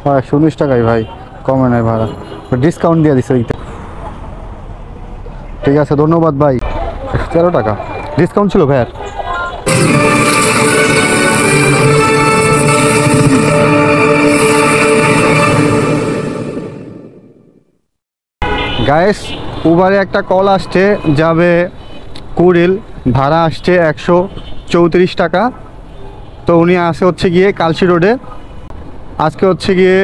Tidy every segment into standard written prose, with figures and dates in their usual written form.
হয় ১১৯ টাকাই ভাই, কমে নাই ভাড়া, ডিসকাউন্ট দিয়ে দিছে এইটা। ঠিক আছে ধন্যবাদ ভাই। ১৩ টাকা ডিসকাউন্ট ছিল ভাইয়ার। গায়েস উবারে একটা কল আসছে, যাবে কুড়িল, ভাড়া আসছে ১৩৪ টাকা। তো উনি আসে হচ্ছে গিয়ে কালশি রোডে। আজকে হচ্ছে গিয়ে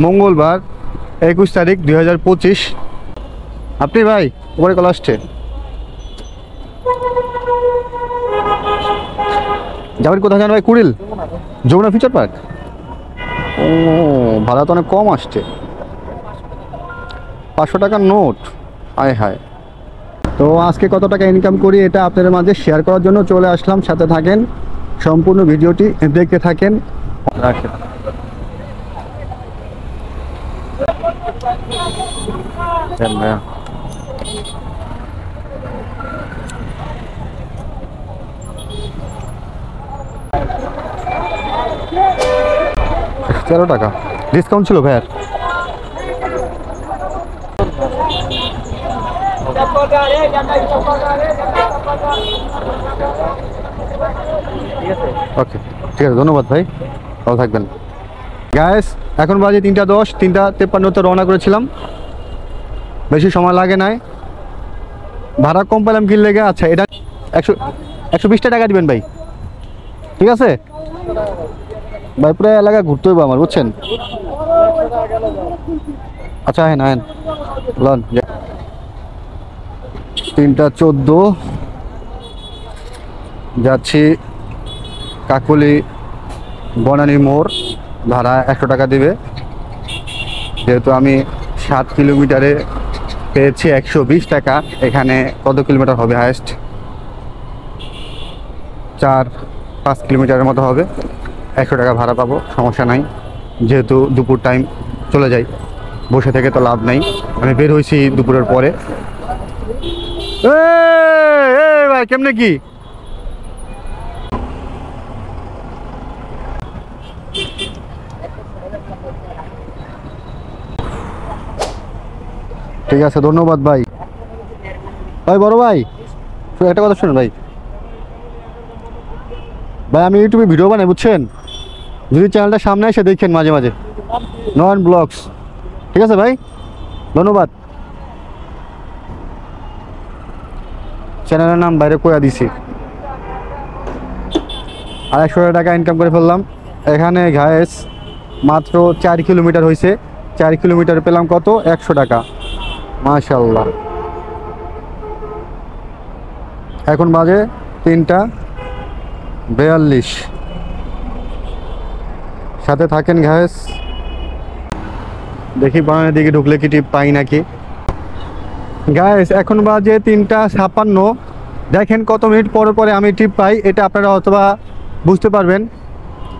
মঙ্গলবার ২১ তারিখ ২০২৫। আপনি ভাই উবারে কল আসছে, যাবেন কোথায় জানেন ভাই? Kuril Jamuna Future Park. ও ভাড়া তো অনেক কম আসছে, ৫০০ টাকার নোট। আয় হায়। তো আজকে কত টাকা ইনকাম করি এটা আপনাদের মাঝে শেয়ার করার জন্য চলে আসলাম। সাথে থাকেন, সম্পূর্ণ ভিডিওটি দেখতে থাকেন। রাখেন। ভাইয়া ১৩ টাকা ডিসকাউন্ট ছিল ভাইয়ার। ওকে ঠিক আছে ধন্যবাদ ভাই, ভালো থাকবেন। গ্যাস এখন বাজে ৩টা ১০, ৩টা ৫৩-তে রওনা করেছিলাম, বেশি সময় লাগে নাই। ভাড়া কম পেলাম কি লেগে? আচ্ছা এটা ১২০ টাকা দিবেন ভাই, ঠিক আছে ভাই। পুরো এলাকা ঘুরতে হইব আমার, বুঝছেন? আচ্ছা হ্যাঁ হ্যাঁ লন। ৩টা ১৪ যাচ্ছি কাকলি বনানী মোড়, ভাড়া ১০০ টাকা দিবে। যেহেতু আমি ৭ কিলোমিটারে পেয়েছি ১২০ টাকা, এখানে কত কিলোমিটার হবে? হায়েস্ট ৪-৫ কিলোমিটারের মতো হবে। ১০০ টাকা ভাড়া পাবো, সমস্যা নাই। যেহেতু দুপুর টাইম চলে যাই, বসে থেকে তো লাভ নাই। আমি বের হয়েছি দুপুরের পরে। ভাই কেমনে কি? ঠিক আছে ধন্যবাদ ভাই। ভাই বড় ভাই একটা কথা শুনুন ভাই, ভাই আমি ইউটিউবে ভিডিও বানাই, বুঝছেন? যদি চ্যানেলটা সামনে এসে দেখেন মাঝে মাঝে, নয়ন ব্লগস। ঠিক আছে ভাই, ধন্যবাদ। চ্যানেলের নাম বাইরে করে দিছি। ২৫০ টাকা ইনকাম করে ফেললাম এখানে। ঘায়েস মাত্র ৪ কিলোমিটার হয়েছে, ৪ কিলোমিটার পেলাম কত? ১০০ টাকা। মাশাআল্লাহ। এখন বাজে ৩টা ৪২। সাথে থাকেন ঘায়েস, দেখি বানানোর দিকে ঢুকলে কি টিপ পাই নাকি। গায়েস এখন বাজে ৩টা ৫৬। দেখেন কত মিনিট পরে পরে আমি টিপ পাই, এটা আপনারা অথবা বুঝতে পারবেন।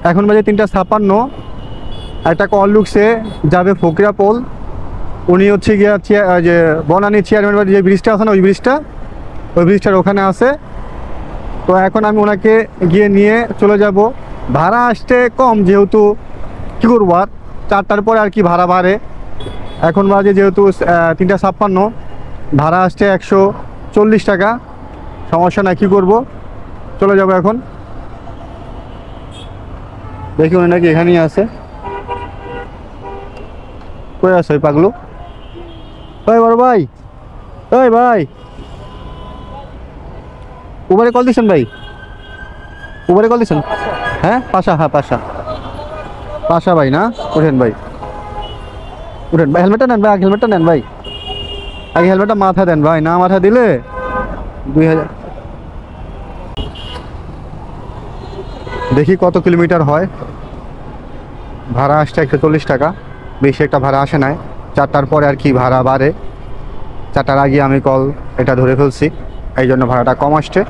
এখন বাজে ৩টা ৫৬। একটা কল লুকসে যাবে ফকিরা পোল। উনি হচ্ছে গিয়া যে বনানী চেয়ারম্যান বাড়ি যে ব্রিজটা আছে না, ওই ব্রিজটার ওখানে আছে। তো এখন আমি ওনাকে গিয়ে নিয়ে চলে যাব। ভাড়া আসতে কম, যেহেতু কী করবো আর, ৪টার পরে আর কি ভাড়া বাড়ে। এখন বাজে যেহেতু ৩টা ৫৬, ভাড়া আসছে ১৪০ টাকা। সমস্যা না, কী করবো, চলে যাব এখন। দেখি উনি নাকি এখানেই আছে। কই আছে ওই পাগলু? ওই বড় ভাই, ওই ভাই উবারে কল দিচ্ছেন ভাই? উবারে কল দিচ্ছেন? হ্যাঁ পাশা, হ্যাঁ পাশা ভাই না? ওঠেন ভাই, উঠেন ভাই, হেলমেটটা নেন ভাই, হেলমেটটা নেন ভাই, আগে হেলমেটটা মাথা দেন ভাই, না মাথা দিলে ২০০০। দেখি কত কিলোমিটার হয়। ভাড়া আসছে ১৪০ টাকা, বেশি একটা ভাড়া আসে নাই। ৪টার পরে আর কি ভাড়া বাড়ে, ৪টার আগে আমি কল এটা ধরে ফেলছি, এই জন্য ভাড়াটা কম আসছে।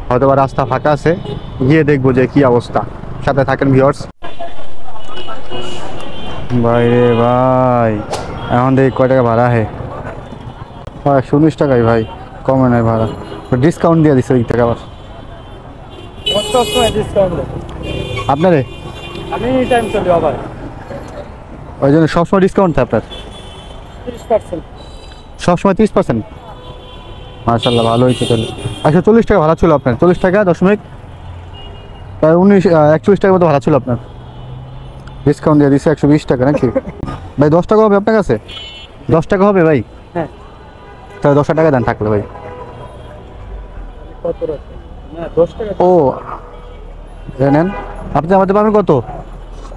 হয়তো বা রাস্তা ফাঁকা আছে, গিয়ে দেখবো যে কি অবস্থা। সাথে থাকেন ভিউয়ার্স। ভাই রে ভাই, এখন দেখি কয় টাকা ভাড়া হে? ১১৯ টাকাই ভাই, কমে নাই ভাড়া, ডিসকাউন্ট দিয়ে দিচ্ছে ওই থেকে আবার। আপনারে আমি টাইম চলি আবার ওই জন্য সবসময় ডিসকাউন্ট থাকে আপনার? 30%। সবসময় 30%? মাশাআল্লাহ, ভালো হয়েছে তাহলে। 140 টাকা ভাড়া ছিল আপনার, 40 টাকা দশমিক প্রায় 41 টাকার মতো ভাড়া ছিল আপনার। ডিসকাউন্ট দিয়ে দিচ্ছে 120 টাকা নাকি? ভাই 10 টাকা হবে আপনার কাছে? 10 টাকা হবে ভাই? হ্যাঁ। তাহলে 10 টাকা দেন থাকলে ভাই। কত রাখে? না 10 টাকা। ও নেন, আপনি আমাদের পাবেন কত?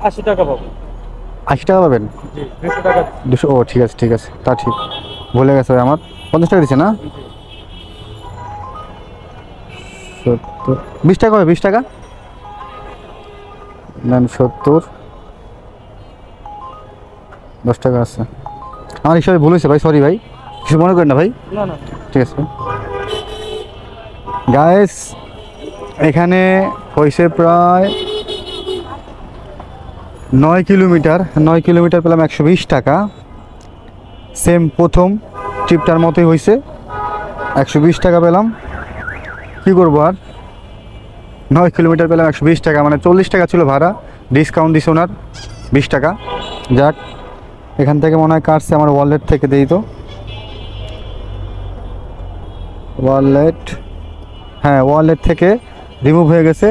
80 টাকা পাবো। 80 টাকা পাবেন? জি, 200 টাকা। 200? ও ঠিক আছে ঠিক আছে, তা ঠিক, ভুলে গেছে ভাই আমার। 50 টাকা দিচ্ছে না? 70, 20 টাকা হবে, 20 টাকা নেন। 70, 10 টাকা আছে আমার হিসাবে, ভুল হয়েছে ভাই, সরি ভাই, কিছু মনে করেন না ভাই। না না, ঠিক আছে গাইস, এখানে হয়েছে প্রায় 9 কিলোমিটার। 9 কিলোমিটার পেলাম 120 টাকা। সেম প্রথম ট্রিপটার মতোই হয়েছে, 120 টাকা পেলাম। কি করবো আর, 9 কিলোমিটার পেলাম 120 টাকা, মানে 40 টাকা ছিল ভাড়া, ডিসকাউন্ট দিছে ওনার 20 টাকা। যাক, এখান থেকে মনে হয় কাটছে আমার ওয়ালেট থেকে, দেই তো ওয়ালেট, হ্যাঁ ওয়ালেট থেকে রিমুভ হয়ে গেছে।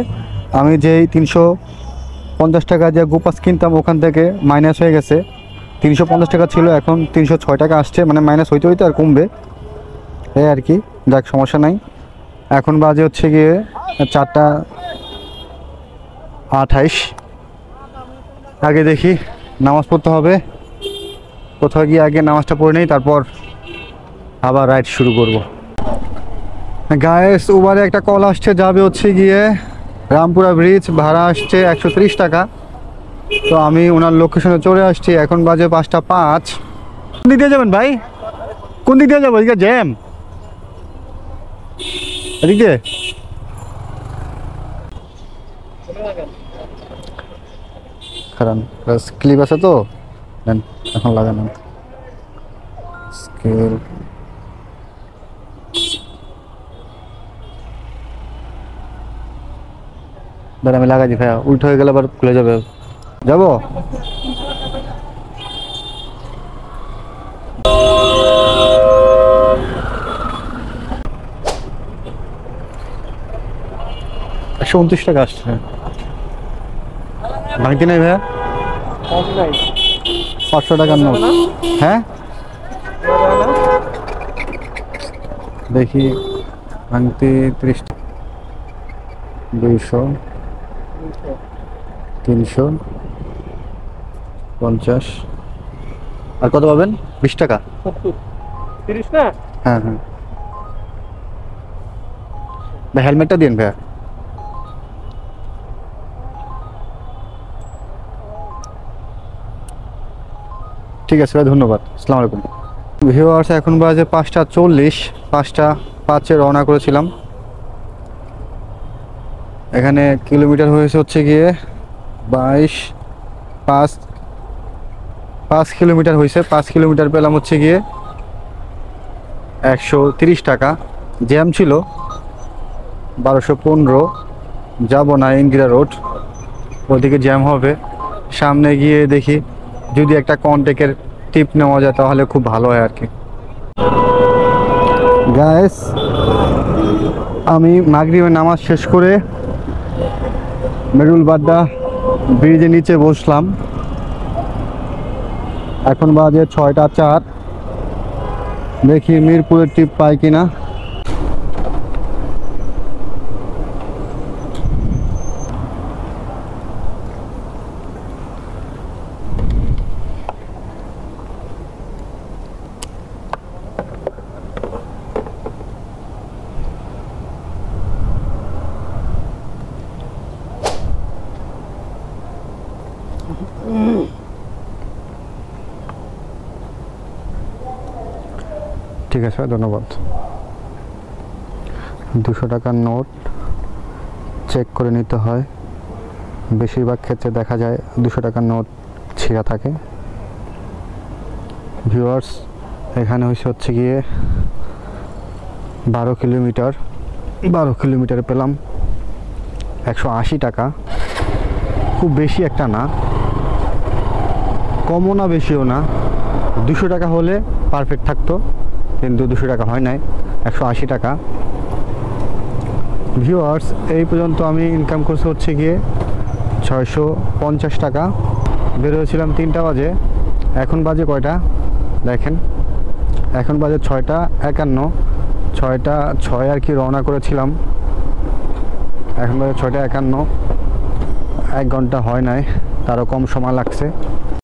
আমি যেই 350 টাকা যে গোপাস কিনতাম ওখান থেকে মাইনাস হয়ে গেছে। 350 টাকা ছিল, এখন 306 টাকা আসছে, মানে মাইনাস হইতে হইতে আর কমবে এই আর কি। যাক, সমস্যা নাই। এখন বাজে হচ্ছে গিয়ে 4:28। আগে দেখি নামাজ পড়তে হবে, কোথাও গিয়ে আগে নামাজটা পড়ে নেই, তারপর আবার রাইড শুরু করব। গায়েস, উবারে একটা কল আসছে, যাবে হচ্ছে গিয়ে রামপুরা ব্রিজ, ভাড়া আসছে 130 টাকা। তো আমি ওনার লোকেশনে চলে আসছি, এখন বাজে 5:05। কোন দিক দিয়ে যাবেন ভাই? কোন দিক দিয়ে যাবো? এদিকে জ্যাম, এদিক দিয়ে। কারণ ক্লিপ আছে তো, এখন লাগানো স্কেল। দাঁড়া, আমি লাগাই দিই ভাইয়া, উল্টো হয়ে গেলে আবার খুলে যাবে। যাবো? একশো 29 টাকা আসছে, ভাঙতি নাই ভাইয়া? 500 টাকার নোট। হ্যাঁ দেখি, ভাঙতি 30, 200, 350। আর কত পাবেন? 20 টাকা। 30 না? হ্যাঁ হ্যাঁ ভাই, হেলমেটটা দিন ভাইয়া। ঠিক আছে ভাই, ধন্যবাদ, আসসালামু আলাইকুম। ভিউয়ার্স, এখন বাজে 5:40, 5:05 রওনা করেছিলাম। এখানে কিলোমিটার হয়েছে হচ্ছে গিয়ে 5 কিলোমিটার হয়েছে। 5 কিলোমিটার পেলাম হচ্ছে গিয়ে 130 টাকা। জ্যাম ছিল 1215, যাবো না ইন্দিরা রোড, ওদিকে জ্যাম হবে। সামনে গিয়ে দেখি যদি একটা কন্টেকের টিপ নেওয়া যায় তাহলে খুব ভালো হয় আর কি। গাইস, আমি মাগরিবের নামাজ শেষ করে মেরুল বাড্ডা ব্রিজের নিচে বসলাম। এখন বাজে 6:04। দেখি মিরপুরের টিপ পাই কিনা। ঠিক আছে, ধন্যবাদ। 200 টাকার নোট চেক করে নিতে হয়, বেশিরভাগ ক্ষেত্রে দেখা যায় 200 টাকার নোট ছিঁড়া থাকে। ভিউয়ার্স, এখানে হচ্ছে গিয়ে 12 কিলোমিটার। 12 কিলোমিটার পেলাম 180 টাকা, খুব বেশি একটা না। কমও না বেশিও না, 200 টাকা হলে পারফেক্ট থাকতো, কিন্তু 200 টাকা হয় নাই, 180 টাকা। ভিউয়ার্স, এই পর্যন্ত আমি ইনকাম করতে হচ্ছে গিয়ে 650 টাকা। বের হয়েছিলাম 3টা বাজে, এখন বাজে কয়টা দেখেন, এখন বাজে 6টা 51, 6টা 6 আর কি রওনা করেছিলাম, এখন বাজে 6টা 51, 1 ঘন্টা হয় নাই, তারও কম সময় লাগছে।